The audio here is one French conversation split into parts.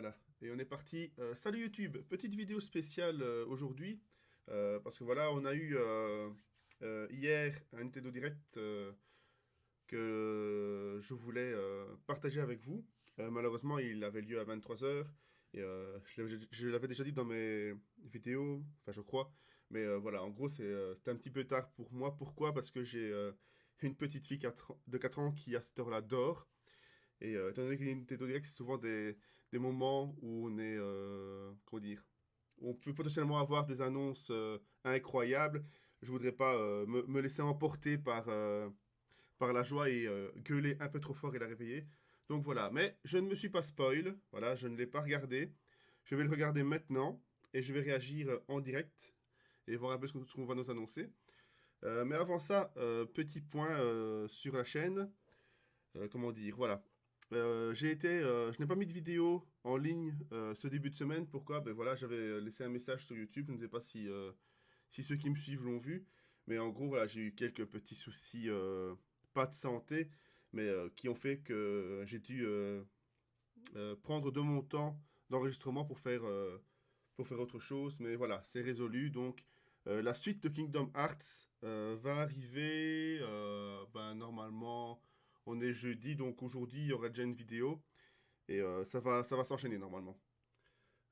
Voilà, et on est parti. Salut YouTube, petite vidéo spéciale aujourd'hui, parce que voilà, on a eu hier un Nintendo Direct que je voulais partager avec vous. Malheureusement, il avait lieu à 23 h, et je l'avais déjà dit dans mes vidéos, enfin je crois, mais voilà, en gros, c'était un petit peu tard pour moi. Pourquoi? Parce que j'ai une petite fille de 4 ans qui, à cette heure-là, dort. Et étant donné que les Nintendo Direct, c'est souvent des moments où on est, comment dire, où on peut potentiellement avoir des annonces incroyables. Je voudrais pas me laisser emporter par la joie et gueuler un peu trop fort et la réveiller. Donc voilà, mais je ne me suis pas spoil, voilà, je ne l'ai pas regardé. Je vais le regarder maintenant et je vais réagir en direct et voir un peu ce qu'on va nous annoncer. Mais avant ça, petit point sur la chaîne. Comment dire, voilà. Je n'ai pas mis de vidéo en ligne ce début de semaine. Pourquoi? Ben voilà, j'avais laissé un message sur YouTube. Je ne sais pas si ceux qui me suivent l'ont vu. Mais en gros, voilà, j'ai eu quelques petits soucis, pas de santé, mais qui ont fait que j'ai dû prendre de mon temps d'enregistrement pour faire autre chose. Mais voilà, c'est résolu. Donc, la suite de Kingdom Hearts va arriver, ben, normalement. On est jeudi, donc aujourd'hui, il y aura déjà une vidéo. Et ça va s'enchaîner normalement.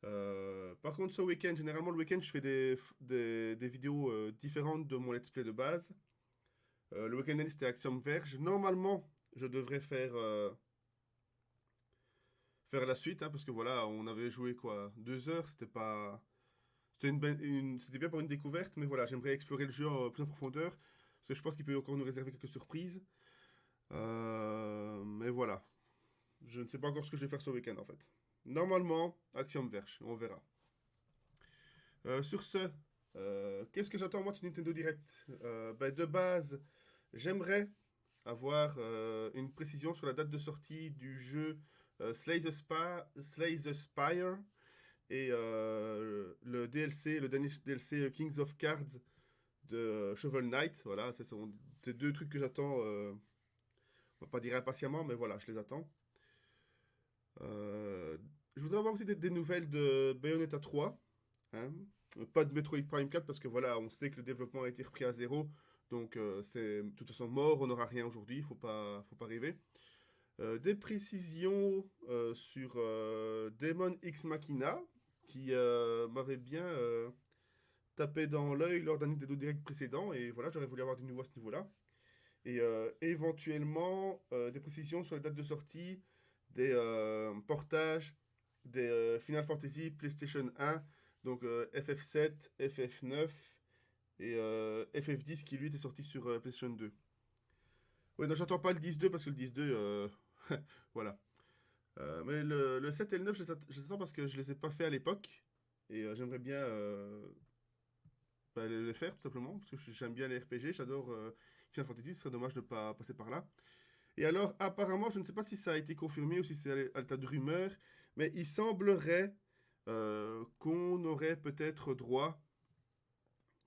Par contre, ce week-end, généralement, le week-end, je fais des vidéos différentes de mon let's play de base. Le week-end dernier, c'était Action Verge. Normalement, je devrais faire la suite, hein, parce que voilà, on avait joué quoi, 2 heures. C'était pas... C'était bien pour une découverte, mais voilà, j'aimerais explorer le jeu plus en profondeur. Parce que je pense qu'il peut encore nous réserver quelques surprises. Mais voilà. Je ne sais pas encore ce que je vais faire ce week-end en fait. Normalement, Action Verge, on verra. Sur ce, qu'est-ce que j'attends moi de Nintendo Direct? Ben, de base, j'aimerais avoir une précision sur la date de sortie du jeu Slay the Spire et le DLC, le dernier DLC Kings of Cards de Shovel Knight. Voilà, ce sont ces deux trucs que j'attends, on va pas dire impatiemment, mais voilà, je les attends. Je voudrais avoir aussi des nouvelles de Bayonetta 3. Hein. Pas de Metroid Prime 4 parce que voilà, on sait que le développement a été repris à zéro. Donc c'est de toute façon mort, on n'aura rien aujourd'hui, faut pas rêver. Des précisions sur Demon X Machina qui m'avait bien tapé dans l'œil lors d'un Nintendo Direct précédent. Et voilà, j'aurais voulu avoir du nouveau à ce niveau-là. Et éventuellement des précisions sur les dates de sortie des portages des Final Fantasy PlayStation 1, donc FF7, FF9 et FF10 qui lui était sorti sur PlayStation 2. Ouais, non, j'entends pas le 10.2 parce que le 10.2, voilà. Mais le 7 et le 9, je les attends parce que je les ai pas fait à l'époque et j'aimerais bien les faire tout simplement parce que j'aime bien les RPG, j'adore Final Fantasy, ce serait dommage de pas passer par là. Et alors, apparemment, je ne sais pas si ça a été confirmé ou si c'est à l'état de rumeur, mais il semblerait qu'on aurait peut-être droit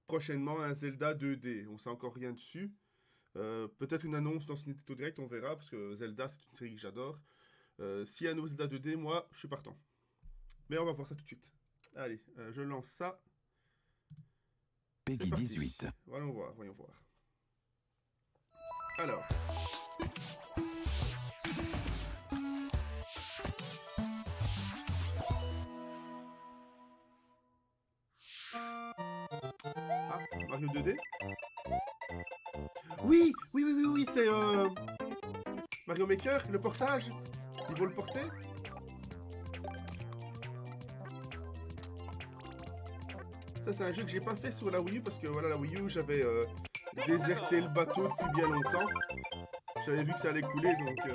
prochainement à un Zelda 2D. On sait encore rien dessus. Peut-être une annonce dans ce Nintendo Direct, on verra, parce que Zelda, c'est une série que j'adore. S'il y a un nouveau Zelda 2D, moi, je suis partant. Mais on va voir ça tout de suite. Allez, je lance ça. Peggy 18. Voyons voir, voyons voir. Alors... Ah, Mario 2D. Oui, c'est Mario Maker, le portage. Ils vont le porter. Ça, c'est un jeu que j'ai pas fait sur la Wii U parce que voilà, la Wii U, j'avais déserté le bateau depuis bien longtemps. J'avais vu que ça allait couler, donc je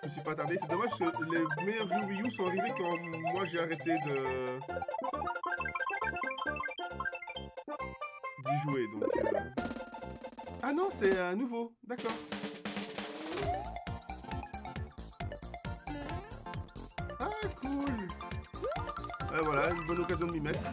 me suis pas attardé. C'est dommage parce que les meilleurs jeux Wii U sont arrivés quand moi j'ai arrêté d'y jouer, donc... Ah non, c'est un nouveau, d'accord. Ah, cool. Ah, voilà, une bonne occasion de m'y mettre.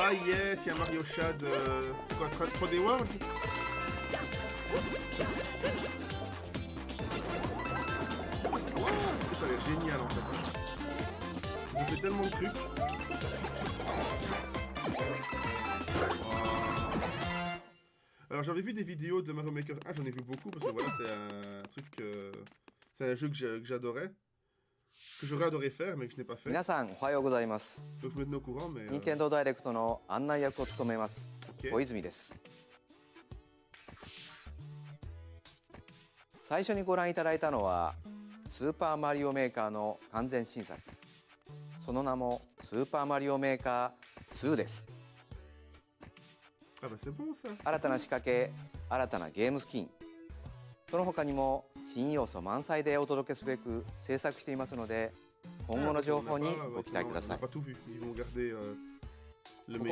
Ah yes, il y a Mario Shad. C'est quoi, 3D World? Ça a l'air génial en fait. On fait tellement de trucs. Alors j'avais vu des vidéos de Mario Maker 1, j'en ai vu beaucoup parce que voilà, c'est un truc, c'est un jeu que j'adorais, que j'aurais adoré faire mais que je n'ai pas fait. 皆さんおはようございます。 Donc je me tenais au courant mais... 任天堂ダイレクトの案内役を務めます。 Ok. 小泉です。最初にご覧いただいたのはスーパーマリオメーカーの完全新作。その名もスーパーマリオメーカー2です。 Ah bah c'est bon ça. 新たな仕掛け、新たなゲームスキン、その他にも新要素満載でお届けすべく制作していますので、今後の情報にご期待ください。ここ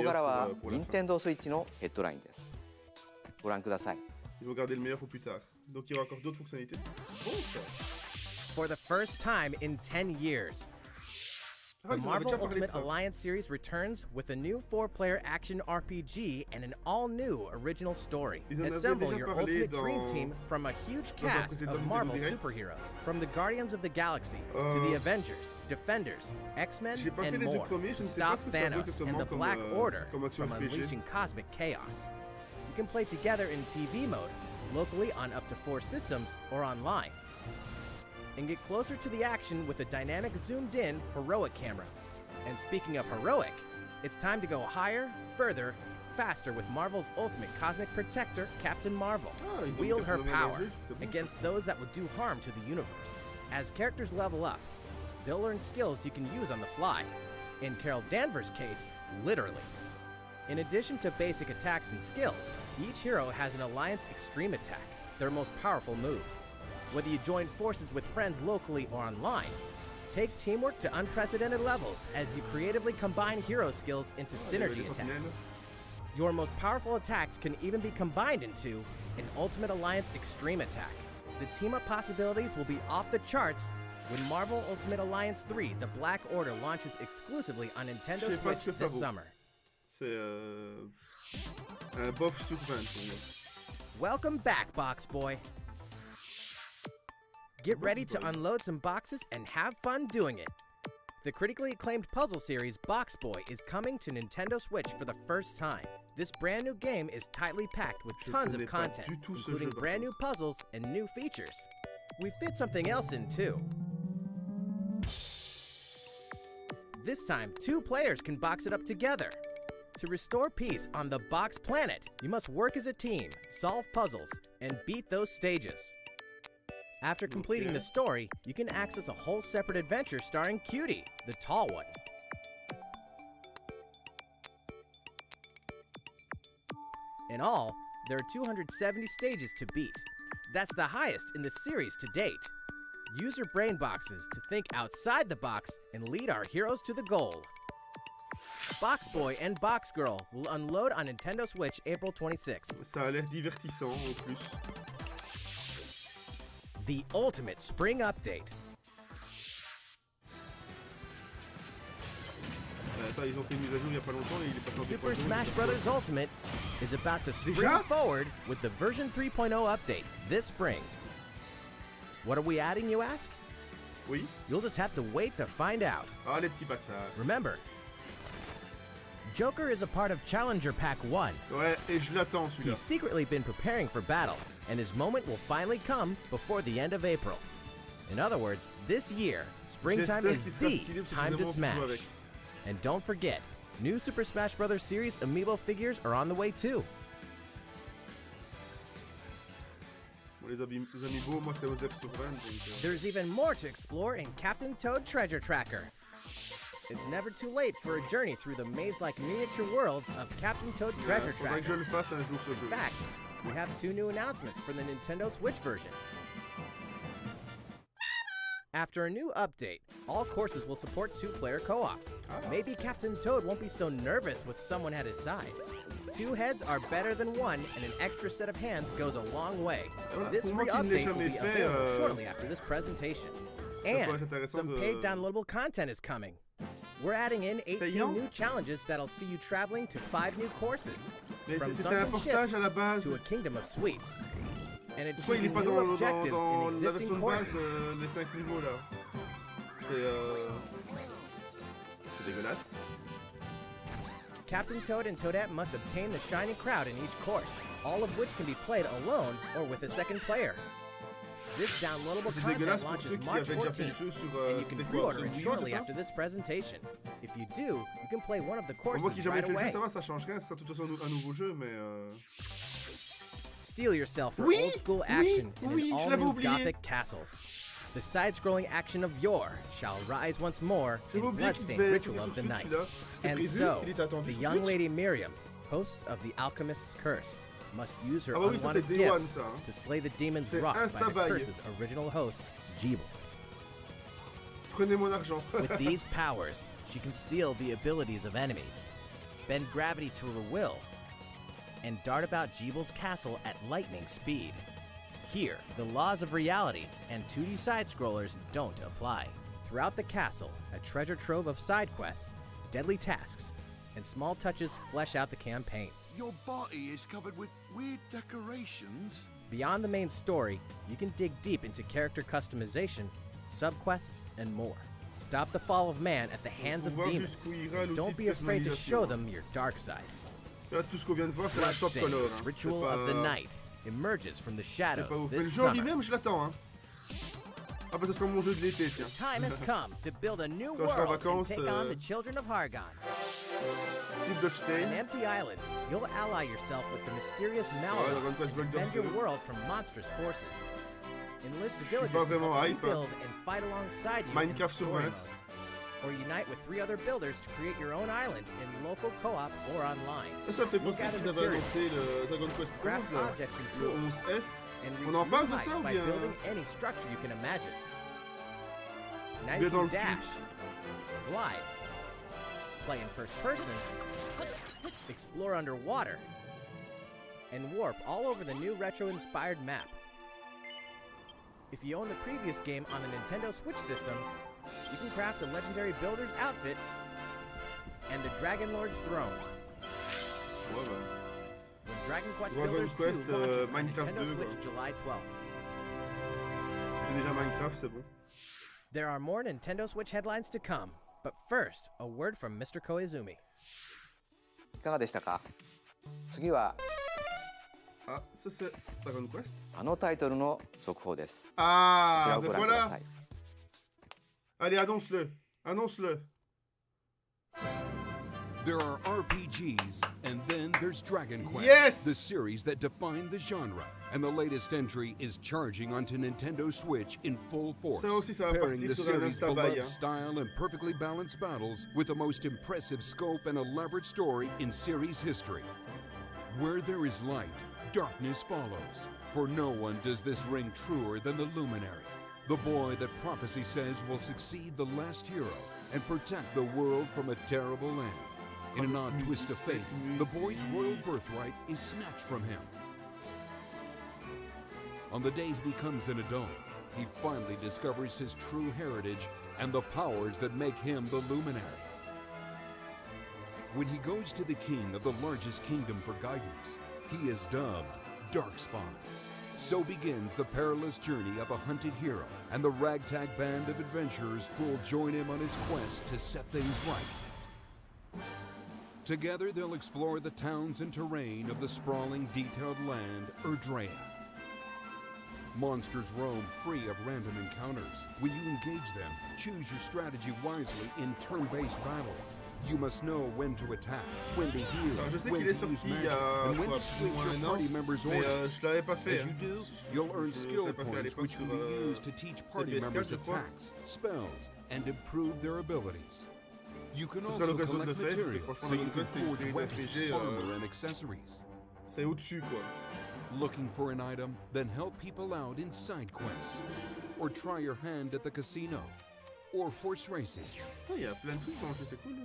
からは任天堂スイッチのヘッドラインです。ご覧ください。 Ils vont garder le meilleur pour plus tard. Donc il y aura encore d'autres fonctionnalités. Bon ça. For the first time in 10 years, the Marvel Ultimate Alliance series returns with a new 4-player action RPG and an all-new original story. Assemble your ultimate dream team from a huge cast of Marvel superheroes, from the Guardians of the Galaxy to the Avengers, Defenders, X-Men, and more, to stop Thanos and the Black Order from unleashing cosmic chaos. You can play together in TV mode, locally on up to 4 systems, or online, and get closer to the action with a dynamic zoomed-in heroic camera. And speaking of heroic, it's time to go higher, further, faster with Marvel's ultimate cosmic protector, Captain Marvel. Wield her power against those that would do harm to the universe. As characters level up, they'll learn skills you can use on the fly. In Carol Danvers' case, literally. In addition to basic attacks and skills, each hero has an Alliance Extreme Attack, their most powerful move. Whether you join forces with friends locally or online, take teamwork to unprecedented levels as you creatively combine hero skills into synergy attacks. Your most powerful attacks can even be combined into an Ultimate Alliance Extreme Attack. The team-up possibilities will be off the charts when Marvel Ultimate Alliance 3, The Black Order, launches exclusively on Nintendo Switch this summer. C'est un bof sur 20 pour moi. Welcome back, Box Boy. Get ready to unload some boxes and have fun doing it. The critically acclaimed puzzle series Box Boy is coming to Nintendo Switch for the first time. This brand new game is tightly packed with tons of content, including brand new puzzles and new features. We fit something else in too. This time, 2 players can box it up together. To restore peace on the Box Planet, you must work as a team, solve puzzles, and beat those stages. After completing the story, you can access a whole separate adventure starring Cutie, the tall one. In all, there are 270 stages to beat. That's the highest in the series to date. Use your brain boxes to think outside the box and lead our heroes to the goal. Box Boy and Box Girl will unload on Nintendo Switch April 26th. Ça a l'air divertissant en plus. The Ultimate Spring Update. Attends, ils ont fait une mise à jour il y a pas longtemps et il est pas sorti. Super Smash Bros. Ultimate is about to spring forward with the version 3.0 update this spring. What are we adding, you ask? Oui. You'll just have to wait to find out. Ah, les petits bâtards. Remember, Joker is a part of Challenger Pack 1. Ouais, et je l'attends celui-là. He's secretly been preparing for battle, and his moment will finally come before the end of April. In other words, this year, springtime is the time to smash. And don't forget, new Super Smash Bros. Series Amiibo figures are on the way too. Bon, les amiibo, moi c'est Osef sur 20. There's even more to explore in Captain Toad Treasure Tracker. It's never too late for a journey through the maze-like miniature worlds of Captain Toad Treasure Tracker. Faudrait que je le fasse un jour ce jeu. In fact, we have 2 new announcements for the Nintendo Switch version. After a new update, all courses will support 2-player co-op. Maybe Captain Toad won't be so nervous with someone at his side. 2 heads are better than 1, and an extra set of hands goes a long way. This free update will be available shortly after this presentation. And some paid downloadable content is coming. we're adding in 18 Payant? new challenges that'll see you traveling to 5 new courses, Mais from c'était un sunken portage ships à la base. to a kingdom of sweets, and Pourquoi il est achieving pas new dans objectives in la version existing de base courses. les 5 niveaux là? C'est dégueulasse. Captain Toad and Toadette must obtain the shiny crowd in each course, all of which can be played alone or with a second player. This downloadable C'est content dégueulasse pour launches ceux qui March avaient déjà fait le 14th, jeu sur and you can c'était quoi, pre-order sur it Wii U, shortly c'est ça? after this presentation. If you do, you can play one of the Pour moi courses qui jamais right fait le jeu, away. ça va, ça change rien, c'est de toute façon un nouveau jeu, mais Steel yourself for Oui, old-school oui, action oui, in an je l'avais all-new oublié. Gothic castle. The side-scrolling action of yore shall rise once more in j'avais oublié qu'il bloodstained devait ritual sortir of sur the Switch night. celui-là. C'était And prévu, so, il était attendu the sur young Switch. lady Miriam, host of the alchemist's curse, must use her Ah bah oui, ça, unwanted c'est Day One, gifts ça, hein. to slay the demons C'est wrought by the insta-bail. curse's original host, Jeeble. Prenez mon argent. With these powers, she can steal the abilities of enemies, bend gravity to her will, and dart about Jeeble's castle at lightning speed. Here, the laws of reality and 2D side-scrollers don't apply. Throughout the castle, a treasure trove of side quests, deadly tasks, and small touches flesh out the campaign. Your body is covered with weird decorations. Beyond the main story, you can dig deep into character customization, subquests, and more. Stop the fall of man at the hands of Faut voir demons, jusqu'où ira and l'outil don't de be afraid to show personnalisation. them your dark side. Là, tout ce qu'on vient de voir, c'est la shop color. Bloodstains, Hein. Ritual C'est of the pas- Night, emerges from the c'est shadows pas ouf. Mais this le jeu en summer. lui-même, je l'attends. Hein. Ah bah ça sera mon jeu de l'été, tiens. Time has come to build a new Quand je serai en world and vacances, take on the children of Hargon. Type An Dodgestein. empty island, you'll ally yourself with the mysterious Ouais, Malva Dragon Quest and Blood defend your Ghost. world from monstrous forces. Enlist suis villagers pas to vraiment help hype, you build and fight alongside you in Minecraft sur story 20. mode. Or unite with 3 other builders to create your own island in local co-op or online. Ça fait penser Gather qu'ils avaient materials, annoncé le Dragon Quest 11 craft là. objects and Le tools, 11S. and On reach en new parle de heights ça ou by bien building any structure you can imagine. Now bien you dans can le dash, glide, play in first person, explore underwater, and warp all over the new retro-inspired map. If you own the previous game on the Nintendo Switch system, you can craft the legendary builder's outfit and the Dragon Lord's throne. Ouais, bah. When Dragon Quest Dragon Builders Quest, 2 launches on Minecraft Nintendo 2, Switch quoi. July 12th. J'ai déjà Minecraft, c'est bon. There are more Nintendo Switch headlines to come, but first, a word from Mr. Koizumi. いかがでしたか？次は Ah, ça c'est Dragon Quest. あのタイトルの速報です。こち Ah, らを ben ご覧くだ voilà. さい。 Allez, annonce-le. Annonce-le. There are RPGs, and then there's Dragon Quest, Yes! the series that defined the genre. And the latest entry is charging onto Nintendo Switch in full force, Ça aussi, ça va pairing partir the sur un series' insta-bail, beloved hein. style and perfectly balanced battles with the most impressive scope and elaborate story in series history. Where there is light, darkness follows. For no one does this ring truer than the Luminary, the boy that prophecy says will succeed the last hero and protect the world from a terrible end. In an odd twist of fate, the boy's royal birthright is snatched from him. On the day he becomes an adult, he finally discovers his true heritage and the powers that make him the Luminary. When he goes to the king of the largest kingdom for guidance, he is dubbed Darkspawn. So begins the perilous journey of a hunted hero and the ragtag band of adventurers who will join him on his quest to set things right. Together they'll explore the towns and terrain of the sprawling, detailed land, Erdrea. Monsters roam free of random encounters. When you engage them, choose your strategy wisely in turn-based battles. You must know when to attack, when to heal, Alors, je sais when qu'il est to use sorti il y magic, a and when quoi, to plus ou switch moins your un party an, members' mais orders. je l'avais pas fait. As you hein. do, you'll earn Je skill l'avais pas fait à points l'époque which sur, will be used to teach party PS4, members je crois. attacks, spells, and improve their abilities. You can Ce sera also l'occasion de collect le faire, materials franchement, so you Dragon can Quest, c'est une forge série weapons, d'RPG, armor, and accessories. C'est au-dessus, quoi. Looking for an item? Then help people out in side quests. Or try your hand at the casino. Or horse racing. Ah, il y a plein de trucs dans le jeu, c'est cool.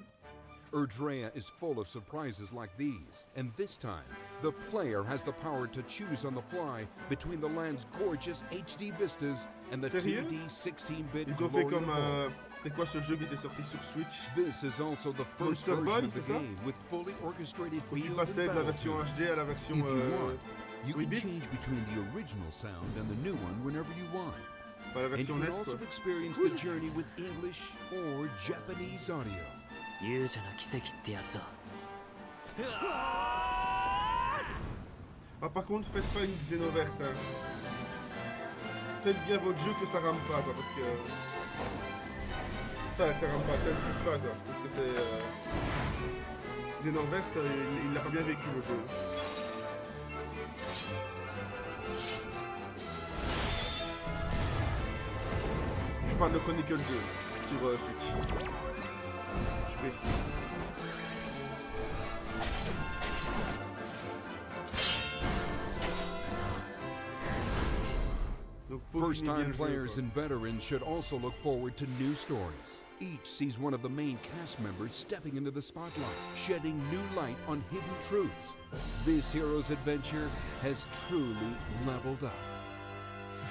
Erdrea is full of surprises like these, and this time, the player has the power to choose on the fly between the land's gorgeous HD vistas and the Sérieux? 2D 16-bit Ils ont fait comme c'était quoi ce jeu qui était sorti sur Switch? This is also the first Monster version Boy, of the c'est ça? game with fully orchestrated Où tu field passais and de la battle version tunes. HD à la version If you want, you 8 can bits. change between the original sound and the new one whenever you want. Pas la And you version can NES also quoi. experience the journey with English or Japanese audio. 勇者な奇跡ってやつだ。 Ah par contre faites pas une Xenoverse hein. Faites bien votre jeu que ça rame pas quoi parce que... Enfin que ça rame pas, que ça ne prise pas quoi. Parce que c'est... Xenoverse il l'a pas bien vécu le jeu. Je parle de Chronicle 2 sur Switch. Je précise. First-time players and veterans should also look forward to new stories. Each sees one of the main cast members stepping into the spotlight, shedding new light on hidden truths. This hero's adventure has truly leveled up.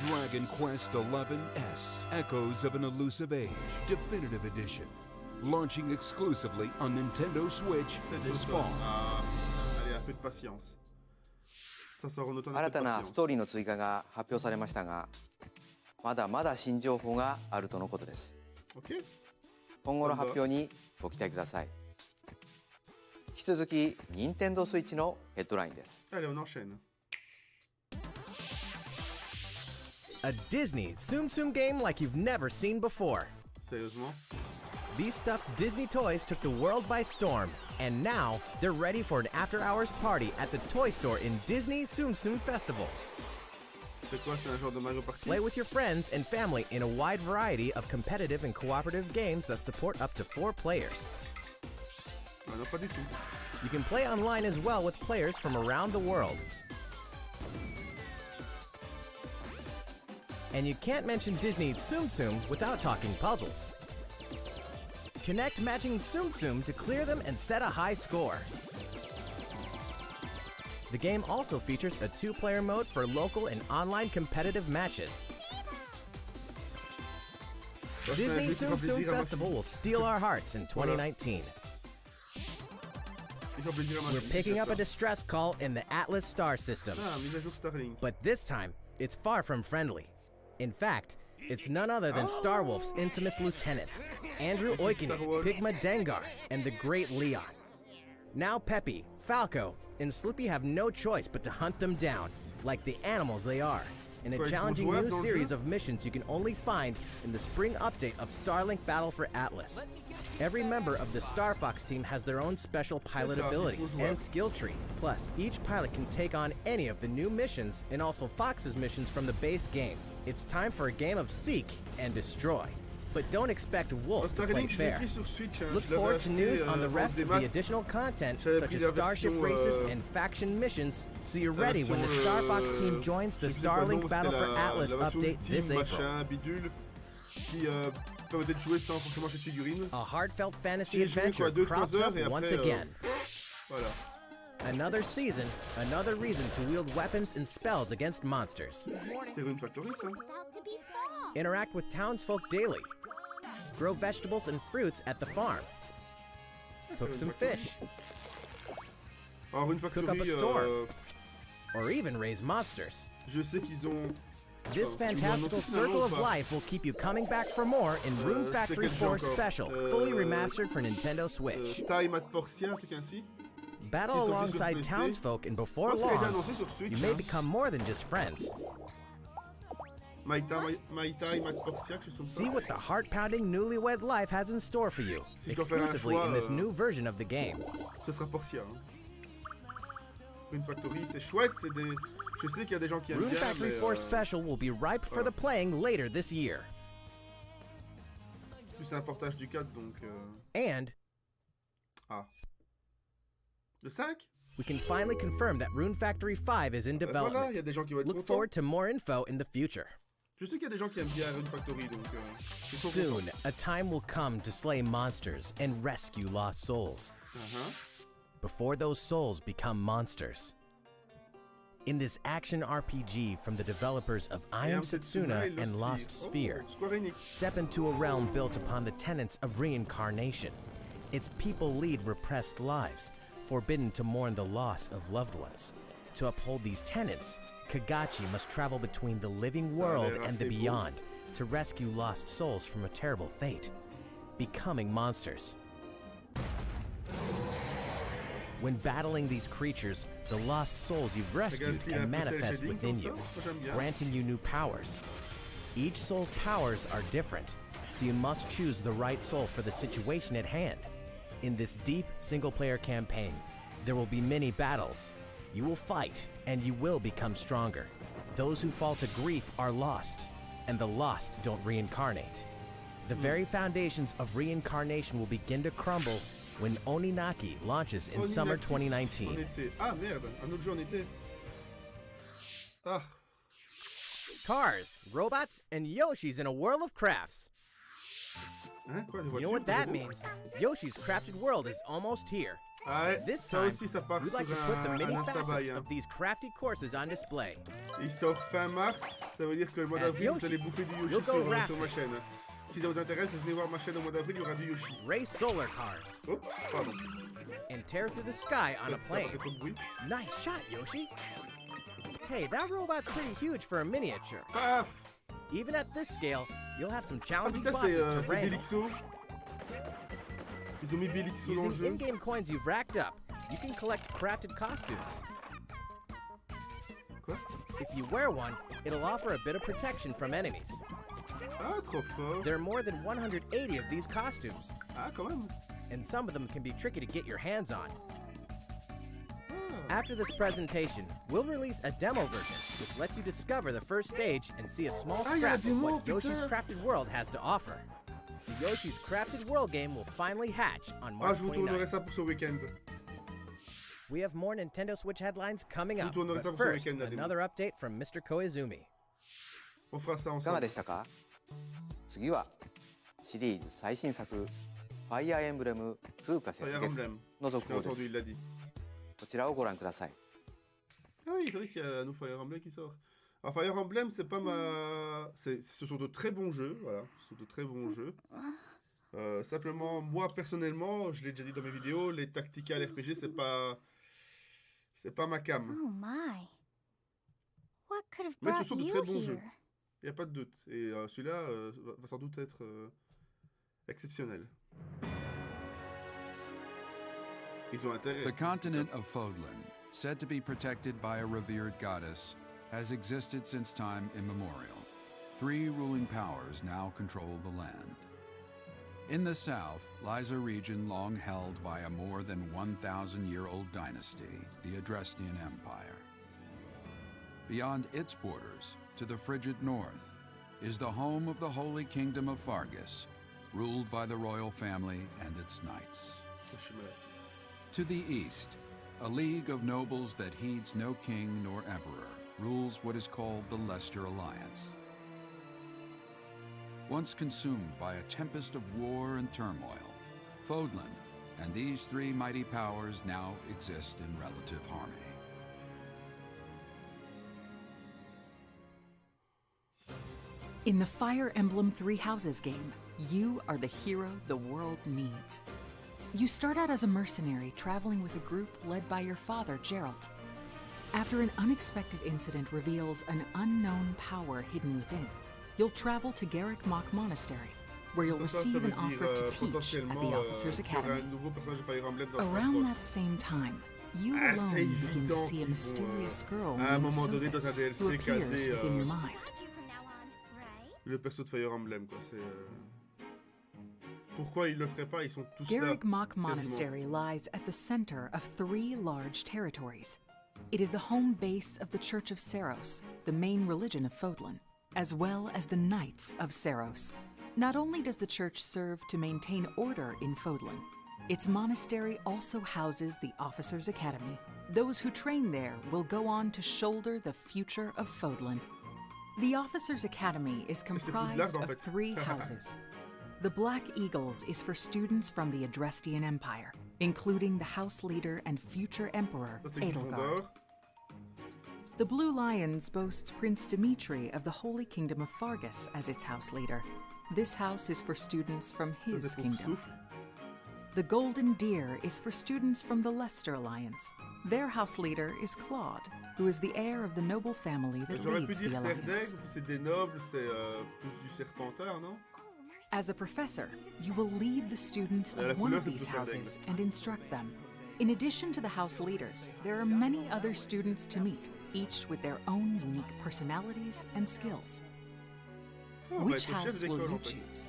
Dragon Quest XI's Echoes of an Elusive Age Definitive Edition, launching exclusively on Nintendo Switch this fall. Allez, un peu de patience. Ça sort en automne, un 新 peu de たな patience. ストーリーの追加が発表されましたが、まだまだ新情報があるとのことです。 Ok. 今後の発表にご期待ください。引き続き、任天堂スイッチのヘッドラインです。 Allez, on enchaîne. A Disney Tsum Tsum game like you've never seen before. Sérieusement. These stuffed Disney toys took the world by storm, and now they're ready for an after-hours party at the toy store in Disney Tsum Tsum Festival. C'est quoi, c'est un genre de Mario Party? Play with your friends and family in a wide variety of competitive and cooperative games that support up to 4 players. Ah, non, pas du tout. You can play online as well with players from around the world. And you can't mention Disney Tsum Tsum without talking puzzles. Connect matching Tsum Tsum to clear them and set a high score. The game also features a 2-player mode for local and online competitive matches. Disney Tsum Tsum Festival will steal our hearts in 2019. We're picking up a distress call in the Atlas star system. Ah, mise à jour Starlink. But this time, it's far from friendly. In fact, it's none other than Starwolf's infamous lieutenants, Andrew Oikini, Pigma Dengar, and the Great Leon. Now Peppy, Falco, and Slippy have no choice but to hunt them down, like the animals they are, in a challenging new series of missions you can only find in the spring update of Starlink Battle for Atlas. Every member of the Star Fox team has their own special pilot ability and skill tree. Plus, each pilot can take on any of the new missions and also Fox's missions from the base game. It's time for a game of seek and destroy. But don't expect Wolf to play fair. Look forward to news on the rest of the additional content, such as Starship races and faction missions, so you're ready when the Star Fox team joins the Starlink Battle for Atlas update this April. A heartfelt fantasy adventure crops up once again. Another season, another reason to wield weapons and spells against monsters. C'est Rune Factory, ça? Interact with townsfolk daily. Grow vegetables and fruits at the farm. Cook some fish. Alors, Rune Cook up Factory, a storm. Or even raise monsters. je sais qu'ils ont... This fantastical circle of life will keep you coming back for more in Rune Factory 4 Special, fully remastered for Nintendo Switch. Time at Portia, un truc ainsi. Battle alongside townsfolk, and before long, you may become more than just friends. My Time at Portia, quelque chose comme ça. See what the heart-pounding newlywed life has in store for you, exclusively in this new version of the game. Ce sera Portia. Hein. Rune Factory, c'est chouette, c'est des... Je sais qu'il y a des gens qui aiment Rune bien, Factory mais, 4 Special will be ripe for the playing later this year. Plus c'est un portage du 4, donc... And Ah. Le 5? we can finally confirm that Rune Factory 5 is in Voilà, il y a development. des gens qui vont être Look contents. forward to more info in the future. Je sais qu'il y a des gens qui aiment bien Rune Factory, donc... Soon, a time will come to slay monsters and rescue lost souls. Before those souls become monsters. In this action RPG from the developers of I Am Setsuna and Lost Sphere, step into a realm built upon the tenets of reincarnation. Its people lead repressed lives, forbidden to mourn the loss of loved ones. To uphold these tenets, Kagachi must travel between the living world and the beyond to rescue lost souls from a terrible fate, becoming monsters. When battling these creatures, the lost souls you've rescued can manifest within you, granting you new powers. Each soul's powers are different, so you must choose the right soul for the situation at hand. In this deep single-player campaign, there will be many battles. You will fight, and you will become stronger. Those who fall to grief are lost, and the lost don't reincarnate. The very foundations of reincarnation will begin to crumble when Oninaki launches in summer 2019. Ah merde, un autre jeu en été. Ah. Cars, robots, and Yoshis in a world of crafts. Hein, quoi, you know what that means? Yoshi's Crafted World is almost here. Ah, this ça time, aussi, ça part we'd like to sur put the many un facets Instabuy, hein. of these crafty courses on display. Il sort fin mars, ça veut dire que le mois d'avril, vous allez bouffer du Yoshi sur ma chaîne. Si ça vous intéresse, venez voir ma chaîne au mois d'avril, il y aura du Yoshi. Race solar cars. Oh, pardon. And tear through the sky on a plane. Nice shot, Yoshi. Hey, that robot's pretty huge for a miniature. Paf. Even at this scale, you'll have some Ah challenging putain, bosses to c'est wrangle. Belixo. Ils ont mis Belixo dans le Using jeu. in-game coins you've racked up, you can collect crafted costumes. Quoi? If you wear one, it'll offer a bit of protection from enemies. Ah, trop fort. There are more than 180 of these costumes, Ah, quand même. and some of them can be tricky to get your hands on. Ah. After this presentation, we'll release a demo version, which lets you discover the first stage and see a small Ah, il y a la scrap of démo, what Yoshi's putain. Crafted World has to offer. The Yoshi's Crafted World game will finally hatch on Ah, March je vous tournerai 29th. ça pour ce week-end. We have more Nintendo Switch headlines coming up, tournerai ça but pour ce first, week-end, la démo. another update from Mr. Koizumi. On fera ça いかが ensemble. でしたか？次はシリーズ最新作ファイアーエンブレム風化雪 Fire 月 Emblem. の J'ai 続報で entendu, す。 il l'a dit. こちらをご覧ください。 Ah oui, c'est vrai qu'il y a un nouveau Fire Emblem qui sort. Alors Fire Emblem, c'est pas ma... Ce sont de très bons jeux, voilà. Ce sont de très bons jeux. Simplement, moi, personnellement, je l'ai déjà dit dans mes vidéos, les tactical RPG, c'est pas... C'est pas ma cam. Oh my. What could have Mais ce brought sont de you très bons here? jeux. Il n'y a pas de doute. Et celui-là va sans doute être exceptionnel. Ils ont intérêt. The continent of Fodlan, said to be protected by a revered goddess, has existed since time immemorial. 3 ruling powers now control the land. In the south lies a region long held by a more than 1,000-year-old dynasty, the Adrestian Empire. Beyond its borders, to the frigid north, is the home of the Holy Kingdom of Fargus, ruled by the royal family and its knights. To the east, a league of nobles that heeds no king nor emperor rules what is called the Leicester Alliance. Once consumed by a tempest of war and turmoil, Fodlan and these 3 mighty powers now exist in relative harmony. In the Fire Emblem Three Houses game, you are the hero the world needs. You start out as a mercenary traveling with a group led by your father, Geralt. After an unexpected incident reveals an unknown power hidden within, you'll travel to Garrick Mach Monastery, where you'll receive an offer to teach at the Officers Academy. Around that same time, you alone begin to see a mysterious girl named Sophis who appears within your mind. Le perso de Fire Emblem, quoi, c'est... Pourquoi ils le feraient pas? Ils sont tous là. Garrick Mach quasiment. Monastery lies at the center of 3 large territories. It is the home base of the Church of Saros, the main religion of Fodlan, as well as the Knights of Saros. Not only does the church serve to maintain order in Fodlan, its monastery also houses the Officers Academy. Those who train there will go on to shoulder the future of Fodlan. The Officers' Academy is comprised of 3 houses. The Black Eagles is for students from the Adrestian Empire, including the house leader and future emperor, Edelgard. The Blue Lions boasts Prince Dimitri of the Holy Kingdom of Fargus as its house leader. This house is for students from his kingdom. The Golden Deer is for students from the Leicester Alliance. Their house leader is Claude, who is the heir of the noble family that leads the alliance. As a professor, you will lead the students of one of these houses and instruct them. In addition to the house leaders, there are many other students to meet, each with their own unique personalities and skills. Which house will you choose?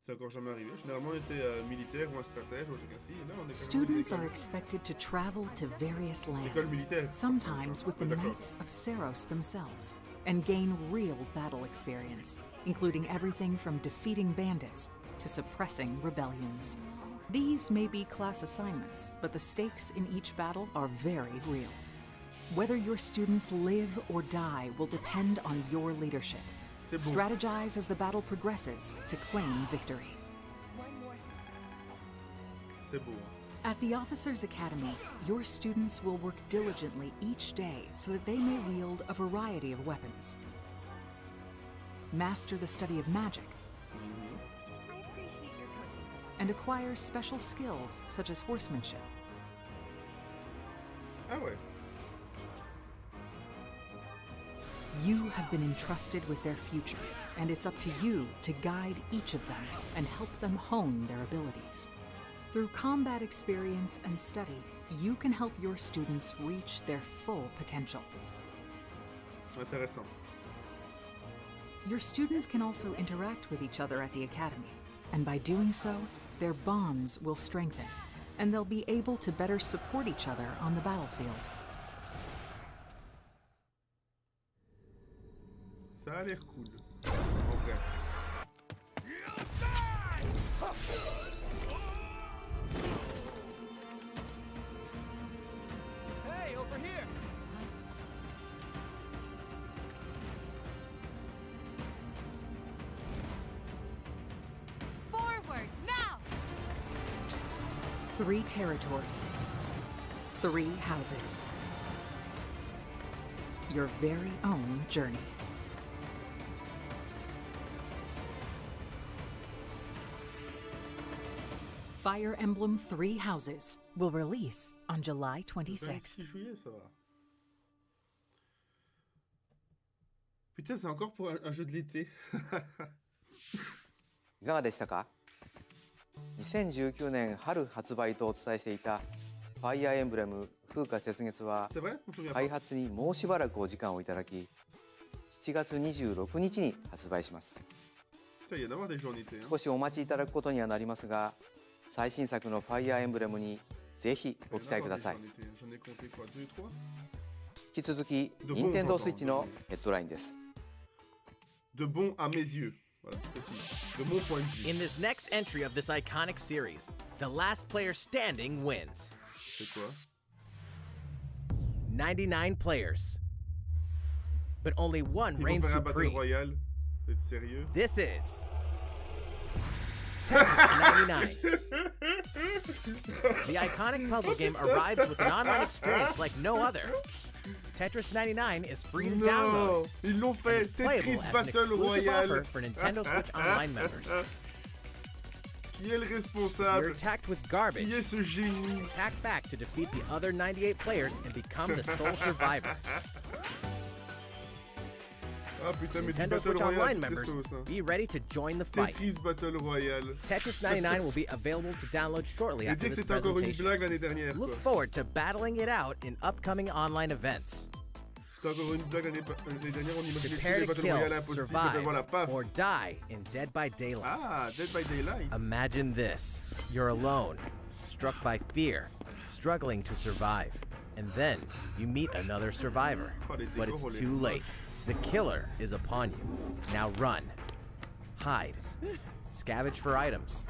C'est encore jamais arrivé. Généralement, on était militaire ou un stratège ou un truc ainsi. Là, on est Students are expected to travel to various lands, sometimes with the Knights of Saros themselves, and gain real battle experience, including everything from defeating bandits to suppressing rebellions. These may be class assignments, but the stakes in each battle are very real. Whether your students live or die will depend on your leadership. Strategize as the battle progresses to claim victory. At the Officers' Academy, your students will work diligently each day so that they may wield a variety of weapons. Master the study of magic. And acquire special skills such as horsemanship. Ah ouais. You have been entrusted with their future, and it's up to you to guide each of them and help them hone their abilities. Through combat experience and study, you can help your students reach their full potential. Intéressant. Your students can also interact with each other at the Academy, and by doing so, their bonds will strengthen, and they'll be able to better support each other on the battlefield. Ça a l'air cool. En vrai. Hey, over here. Forward, now! 3 territories. 3 houses. Your very own journey. Fire Emblem 3 Houses will release on July 26th. 26 juillet, ça va. Putain, c'est encore pour un jeu de l'été. いかがでしたか？ 2019年春発売とお伝えしていたファイアーエンブレム風化雪月は C'est vrai? On se souvient pas. 開発にもうしばらくお時間をいただき、7月26日に発売します。 Putain, il y a d'avoir des jeux en été. Hein. 少しお待ちいただくことにはなりますが、最新作のファイアーエンブレムにぜひご期待ください。 J'en ai compté quoi? 2, 3? 引き続き、任天堂スイッチのヘッドラインです。 De bon à mes yeux. Voilà, précis. De mon point de vue. In this next entry of this iconic series, the last player standing wins. C'est quoi? 99 players. But only one Ils vont reigns faire un battle supreme. royal. T'es sérieux? This is Tetris 99. The iconic puzzle game arrives with an online experience like no other. Tetris 99 is free to download. Ils l'ont And fait. is playable Tetris as an Battle exclusive Royale. offer for Nintendo Switch Online members. Qui est le You're responsable? attacked with garbage. Qui est ce génie? Attack back to defeat the other 98 players and become the sole survivor. Ah putain, mais du Nintendo Battle Switch Royale, Online toutes les members, sauces, hein. be ready to join the fight. Tetris Battle Royale. Tetris 99 will be available to download shortly J'ai after dit que this c'était encore une presentation. blague l'année dernière. Look Quoi. forward to battling it out in upcoming online events. C'était encore une blague l'année dernière. On imaginait tous Prepare les to Battle kill, Royale impossibles. Ben survive, voilà, paf. or die in Dead by Daylight. Ah, Dead by Daylight. Imagine this. You're alone, struck by fear, struggling to survive. And then you meet another survivor. But it's too late. The killer is upon you. Now run. Hide. Scavenge for items.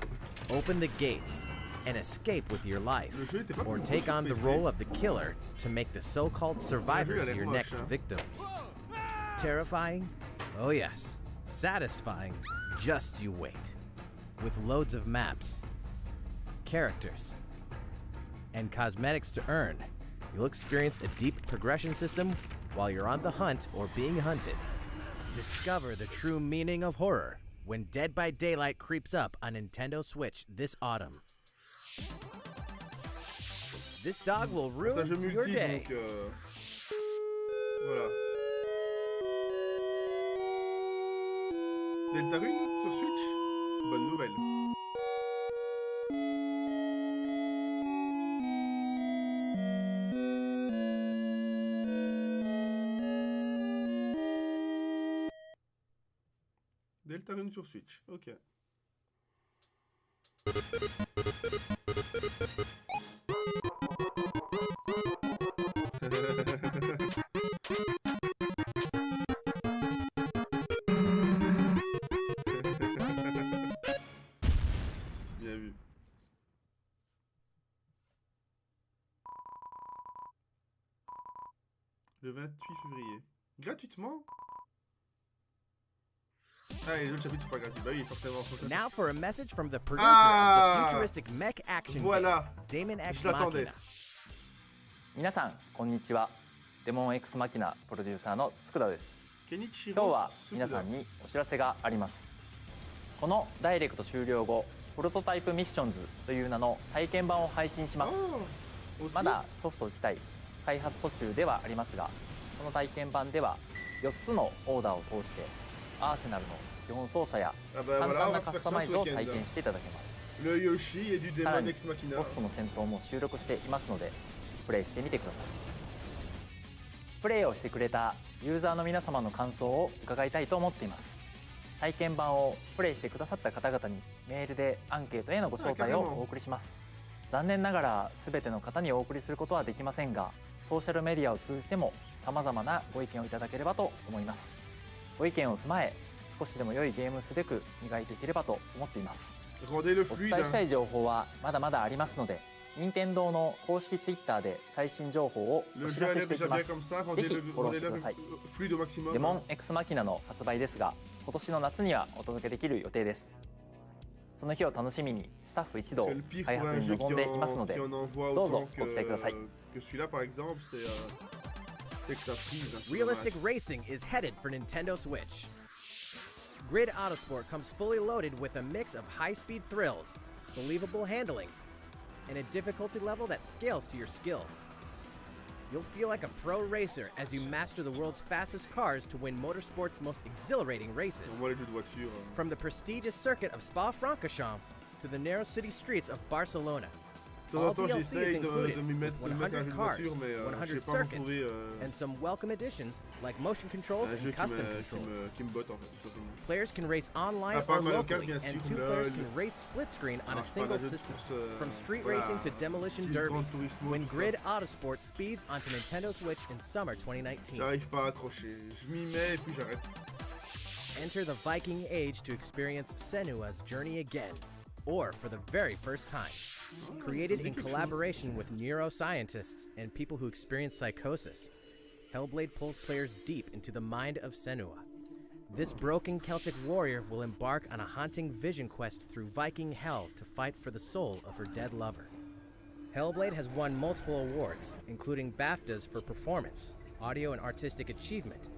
Open the gates. and escape with your life, Le jeu était pas or pour take sur on the PC. role of the killer to make the so-called survivors your next victims. Terrifying? Oh yes. Satisfying? Just you wait. With loads of maps, characters, and cosmetics to earn, you'll experience a deep progression system while you're on the hunt or being hunted. Discover the true meaning of horror when Dead by Daylight creeps up on Nintendo Switch this autumn. This dog will C'est un ruin jeu your multi, day. donc voilà. Deltarune sur Switch? Bonne nouvelle. Deltarune sur Switch, ok. Bien vu. Le 28 février. Gratuitement? Ah, et les autres chapitres sont pas gratuits. Bah oui, forcément. Now for a message from the producer Ah! of the futuristic mech action Voilà. game, Damon X Je l'attendais. Machina. 皆さんこんにちは。デモン X マキナプロデューサーの佃です。今日 Kenichiro は皆さんにお知らせがあります。このダイレクト終了後、プロトタイプミッションズという名の体験版を配信します。まだソフト自体開発途中ではありますが、この体験版では4つのオーダーを通してアーセナルの基本操作や簡単なカスタマイズを体験していただけます。Le Yoshi et du さら Demon に Ex Machina. ボスとの戦闘も収録していますのでプレイしてみてください。プレイをしてくれたユーザーの皆様の感想を伺いたいと思っています。体験版をプレイしてくださった方々にメールでアンケートへのご招待をお送りします。残念ながら全ての方にお送りすることはできませんが、ソーシャルメディアを通じても様々なご意見をいただければと思います。ご意見を踏まえ少しでも良いゲームすべく磨いていければと思っています。お伝えしたい情報はまだまだありますので、任天堂の公式ツイッターで最新情報をお知らせしていきます。ぜひフォローしてください。デモン X マキナの発売ですが、今年の夏にはお届けできる予定です。その日を楽しみにスタッフ一同開発に臨んでいますので、どうぞご期待ください。Realistic racing is headed for Nintendo Switch. Grid Autosport comes fully loaded with a mix of high-speed thrills, believable handling, and a difficulty level that scales to your skills. You'll feel like a pro racer as you master the world's fastest cars to win motorsport's most exhilarating races. From the prestigious circuit of Spa-Francorchamps to the narrow city streets of Barcelona. All DLC is included with 100 cars, 100 circuits, and some welcome additions like motion controls and custom controls. Players can race online or locally, and two players can race split screen on a single system. From street racing to demolition derby, when Grid Autosport speeds onto Nintendo Switch in summer 2019. J'arrive pas à accrocher. Je m'y mets et puis j'arrête. Enter the Viking Age to experience Senua's journey again, or for the very first time. Created in collaboration with neuroscientists and people who experience psychosis, Hellblade pulls players deep into the mind of Senua. This broken Celtic warrior will embark on a haunting vision quest through Viking hell to fight for the soul of her dead lover. Hellblade has won multiple awards, including BAFTAs for performance, audio and artistic achievement,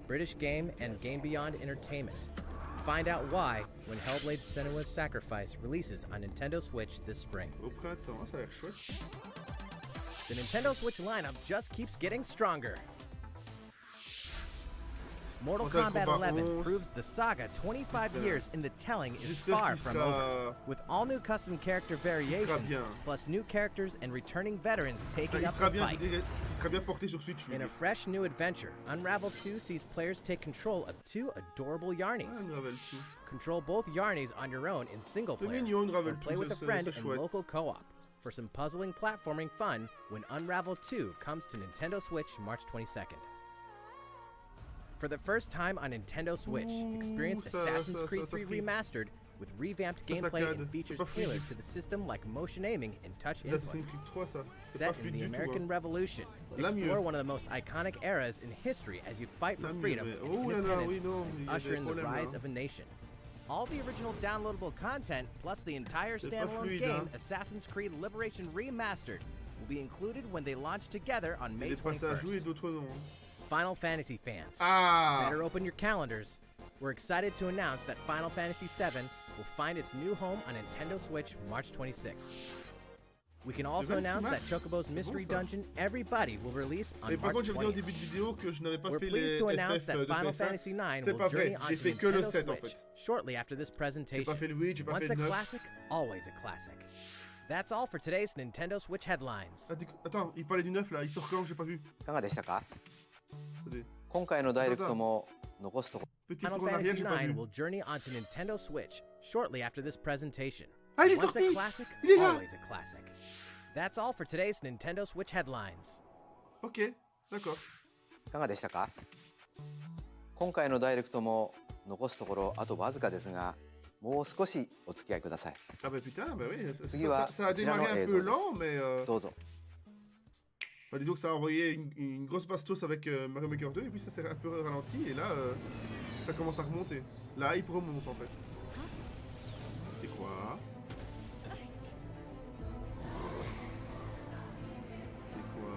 British Game and Game Beyond Entertainment. Find out why when Hellblade Senua's Sacrifice releases on Nintendo Switch this spring. Au printemps, ça a l'air chouette. The Nintendo Switch lineup just keeps getting stronger. Mortal Kombat 11 proves the saga 25 years in the telling is far from over. With all new custom character variations, plus new characters and returning veterans taking up the fight. In a fresh new adventure, Unravel 2 sees players take control of two adorable Yarnies. Control both Yarnies on your own in single player, or play with a friend in local co-op for some puzzling platforming fun when Unravel 2 comes to Nintendo Switch March 22nd. For the first time on Nintendo Switch, experience Assassin's Creed 3 Remastered with revamped gameplay and features tailored to the system like motion aiming and touch input. Set in the American Revolution, explore one of the most iconic eras in history as you fight for freedom and independence and usher in the rise of a nation. All the original downloadable content, plus the entire standalone game, Assassin's Creed Liberation Remastered, will be included when they launch together on May 21st. Final Fantasy fans, better open your calendars. We're excited to announce that Final Fantasy VII will find its new home on Nintendo Switch March 26th. We can also announce that Chocobo's Mystery Dungeon Everybody will release on March 20th. We're pleased to announce that Final Fantasy IX will journey onto Nintendo Switch shortly after this presentation. Once a classic, always a classic. That's all for today's Nintendo Switch headlines. Attends, il parlait du 9 là, il sort quand? J'ai pas vu. いかがでしたか？今回のダイレクトも残すとこ Final Fantasy IX will journey onto Nintendo Switch shortly after this presentation. Ah, il est Once sorti! a classic, Il est là! always a classic. That's all for today's Nintendo Switch headlines. Ok, d'accord. いかがでしたか？今回のダイレクトも残すところあとわずかですが、もう少しお付き合いください。Ah bah putain, bah oui, ça a こちらの démarré un 映 peu 像で lent, mais す。どうぞ。 bah, disons que ça a envoyé une grosse bastos avec Mario Maker 2 et puis ça s'est un peu ralenti et là ça commence à remonter. La hype remonte en fait. C'est quoi? C'est quoi?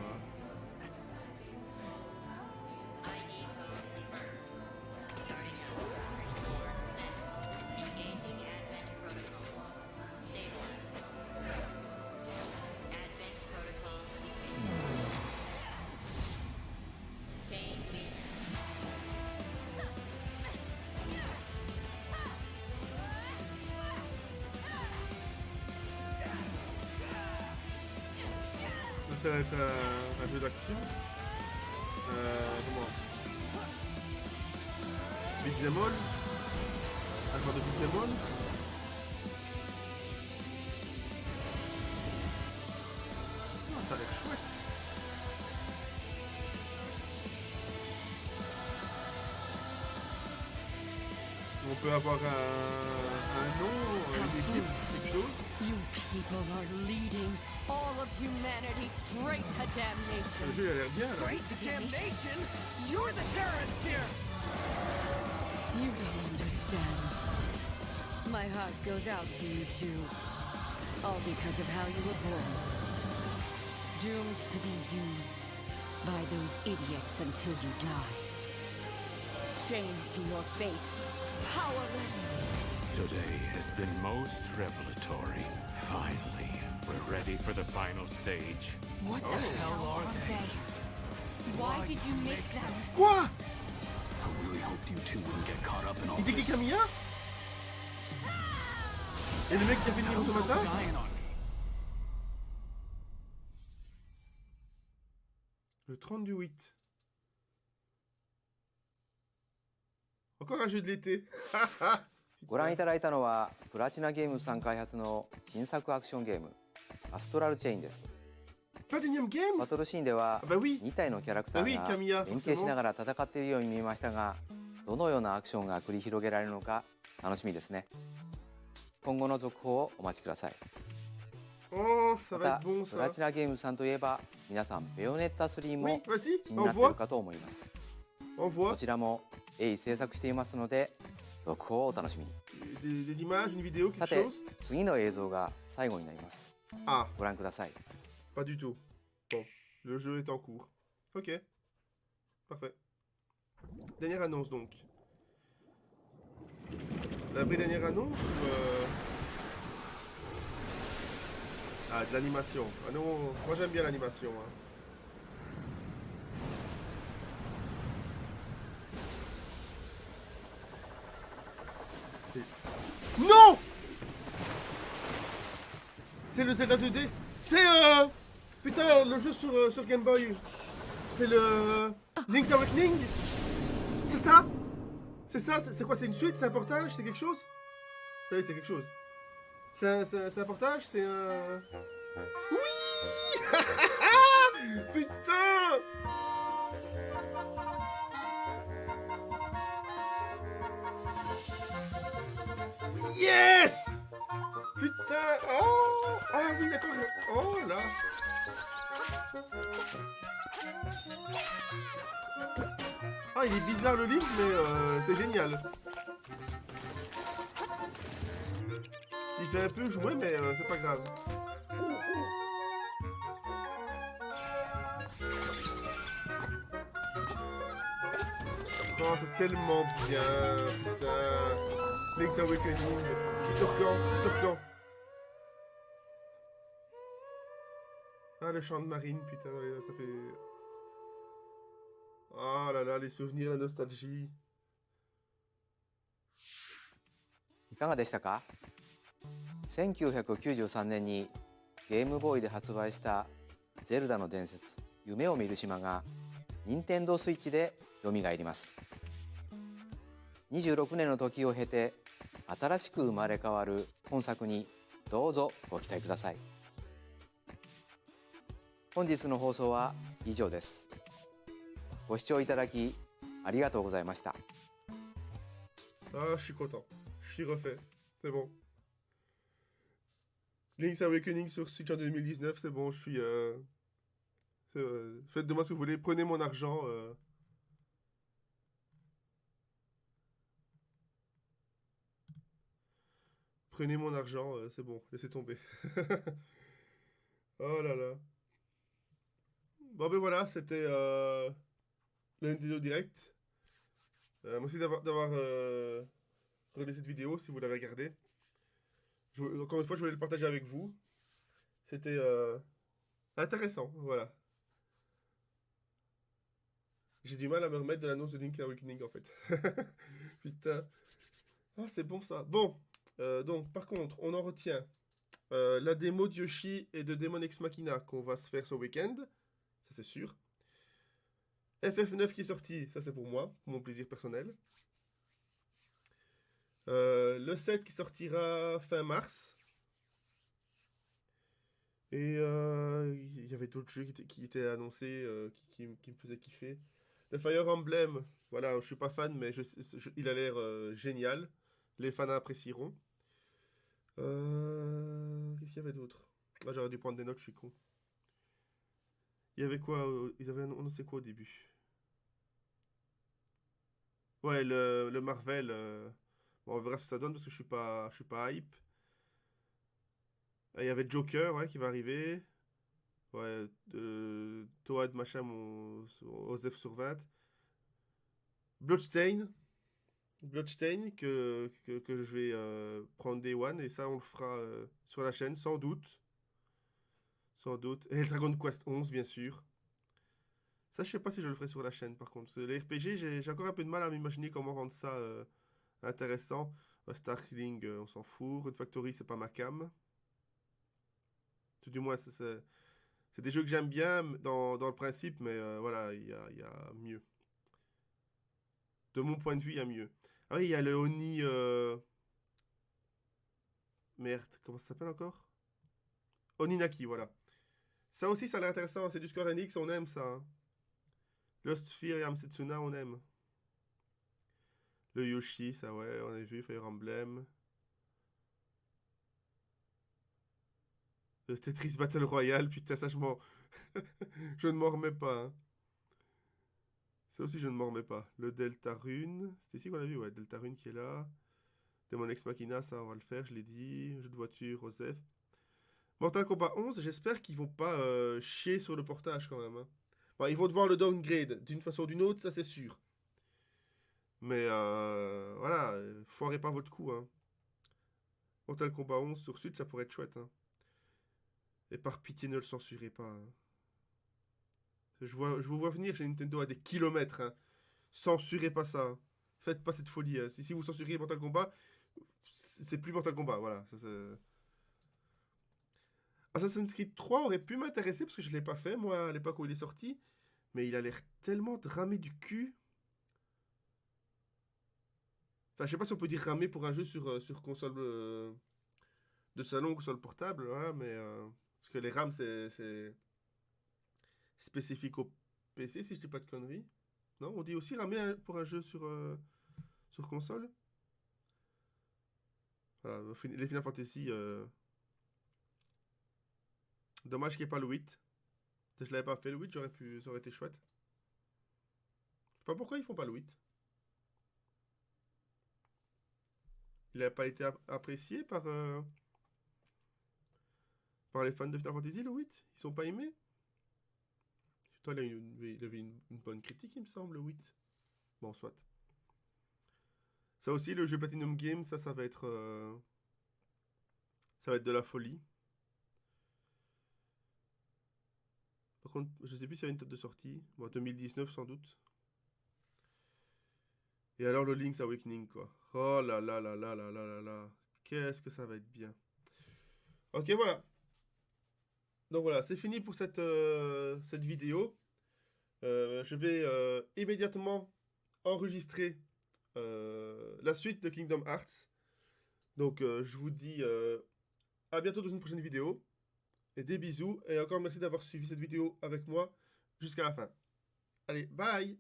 Ça va être un jeu d'action. Comment? Beat'em all. Un genre de beat'em all. Oh, ça a l'air chouette. On peut avoir un nom, une équipe, quelque chose. You people are leading all of humanity straight to damnation. Le jeu a l'air bien là. Straight to damnation? You're the terrorist here. You don't understand. My heart goes out to you two. All because of how you were born. Doomed to be used by those idiots until you die. Chained to your fate. Powerless. Today has been most revelatory. Finally, we're ready for the final stage. What the hell are they? Why did you make them? Quoi? I really hoped you two wouldn't get caught up in all Il était qui this. Camilla? Et le mec qui a fait le niveau ce matin? Le 30 du 8. Encore un jeu de l'été. ご覧いただいたのはプラチナゲームズさん開発の新作アクションゲームアストラルチェインです。 Platinum Games? バトルシーンでは Ah bah oui. 2体のキャラクターが連携しながら戦っているように見えましたが、どのようなアクションが繰り広げられるのか楽しみですね。今後の続報をお待ちください。 Oh, ça ま va た être bon プラ ça. チナゲームズさんといえば皆さんベヨネッタ3 Oui, も vas-y, 気になっているかと思います。 on こ voit ちらも鋭意制作していますので続報をお楽しみに。 des images, une vidéo, さ quelque て chose. 次の映像が最後になります。 Ah, ご覧ください。 pas du tout. Bon, le jeu est en cours. Ok, parfait. Dernière annonce donc. La vraie dernière annonce ou Ah, de l'animation. Ah non, moi j'aime bien l'animation. Hein. Non! C'est le Zelda 2D. C'est putain, le jeu sur Game Boy. C'est le Link's Awakening. C'est ça? C'est ça? C'est quoi? C'est une suite? C'est un portage? C'est quelque chose? Oui, c'est quelque chose. C'est un portage? C'est un... Oui! Putain! Yeah! putain. Oh. Ah oui, d'accord. Oh là. Ah, il est bizarre le livre, mais c'est génial. Il fait un peu jouer, mais c'est pas grave. Oh, c'est tellement bien, putain. Link's Awakening. Il sort quand? Il sort quand? Ah, le chant de marine, putain, ça fait... Oh là là, les souvenirs, la nostalgie. いかがでしたか？ 1993年にゲームボーイで発売した「ゼルダの伝説夢を見る島」が任天堂スイッチでよみがえります。26年の時を経て新しく生まれ変わる本作にどうぞご期待ください。本日の放送は以上です。ご視聴いただきありがとうございました。Ah, je suis content. Je suis refait. C'est bon. Link's Awakening sur Switch en 2019, c'est bon, je suis... faites de moi ce que vous voulez, prenez mon argent. Prenez mon argent, c'est bon, laissez tomber. Oh là là. Bon ben voilà, c'était le Nintendo Direct. Merci d'avoir regardé cette vidéo, si vous l'avez regardée. Encore une fois, je voulais le partager avec vous. C'était intéressant, voilà. J'ai du mal à me remettre de l'annonce de Link's Awakening, en fait. Putain. Ah, c'est bon, ça. Bon, donc, par contre, on en retient la démo de Yoshi et de Demon Ex Machina qu'on va se faire ce week-end. Ça, c'est sûr. FF9 qui est sorti, ça, c'est pour moi, pour mon plaisir personnel. Le 7 qui sortira fin mars. Et il y avait d'autres jeux qui étaient annoncés, qui me faisaient kiffer. Le Fire Emblem, voilà, je suis pas fan, mais il a l'air génial. Les fans apprécieront. Qu'est-ce qu'il y avait d'autre? Ah, j'aurais dû prendre des notes, je suis con. Il y avait quoi? Ils avaient annoncé quoi au début? Ouais, le Marvel. Bon, on verra ce que ça donne parce que je suis pas hype. Il y avait Joker, ouais, qui va arriver. Ouais, Toad, machin, Osef sur 20. Bloodstain, que je vais prendre Day One, et ça, on le fera sur la chaîne, sans doute. Sans doute. Et Dragon Quest 11, bien sûr. Ça, je sais pas si je le ferai sur la chaîne, par contre. Les RPG, j'ai encore un peu de mal à m'imaginer comment rendre ça intéressant. Starkling, on s'en fout. Rune Factory, c'est pas ma cam. Tout du moins, c'est des jeux que j'aime bien dans le principe, mais voilà, il y a mieux. De mon point de vue, il y a mieux. Ah oui, il y a le Oni... Merde, comment ça s'appelle encore? Oninaki, voilà. Ça aussi, ça a l'air intéressant. C'est du Square Enix, on aime ça. Hein. Lost Sphere et Amsetsuna, on aime. Le Yoshi, ça ouais, on a vu. Fire Emblem. Le Tetris Battle Royale, putain, ça je je ne m'en remets pas. Hein. Ça aussi, je ne m'en remets pas. Le Deltarune. C'était ici qu'on a vu, ouais. Deltarune qui est là. Demon Ex Machina, ça, on va le faire, je l'ai dit. Jeu de voiture, Osef. Mortal Kombat 11, j'espère qu'ils vont pas chier sur le portage quand même. Hein. Bon, ils vont devoir le downgrade d'une façon ou d'une autre, ça c'est sûr. Mais voilà, foirez pas votre coup. Hein. Mortal Kombat 11 sur Switch, ça pourrait être chouette. Hein. Et par pitié, ne le censurez pas. Hein. Je vous vois venir chez Nintendo à des kilomètres. Hein. Censurez pas ça. Hein. Faites pas cette folie. Hein. Si vous censurez Mortal Kombat, c'est plus Mortal Kombat. Voilà. Ça, Assassin's Creed 3 aurait pu m'intéresser parce que je ne l'ai pas fait, moi, à l'époque où il est sorti. Mais il a l'air tellement de ramer du cul. Enfin, je sais pas si on peut dire ramer pour un jeu sur console de salon ou console portable. Voilà, mais... parce que les rames, c'est spécifique au PC, si je dis pas de conneries. Non, on dit aussi ramer pour un jeu sur console. Voilà, les Final Fantasy. Dommage qu'il n'y ait pas le 8. Si je l'avais pas fait le 8, ça aurait été chouette. Je sais pas pourquoi ils font pas le 8. Il n'a pas été apprécié par les fans de Final Fantasy, le 8. Ils sont pas aimés. Toi, il avait une bonne critique, il me semble, le 8. Bon, soit. Ça aussi, le jeu Platinum Game, ça va être de la folie. Par contre, je sais plus s'il y a une date de sortie. Bon, 2019 sans doute. Et alors le Link's Awakening, quoi. Oh là là là là là là là là. Qu'est-ce que ça va être bien. Ok, voilà. Donc voilà, c'est fini pour cette vidéo. Je vais immédiatement enregistrer la suite de Kingdom Hearts. Donc je vous dis à bientôt dans une prochaine vidéo. Et des bisous. Et encore merci d'avoir suivi cette vidéo avec moi jusqu'à la fin. Allez, bye!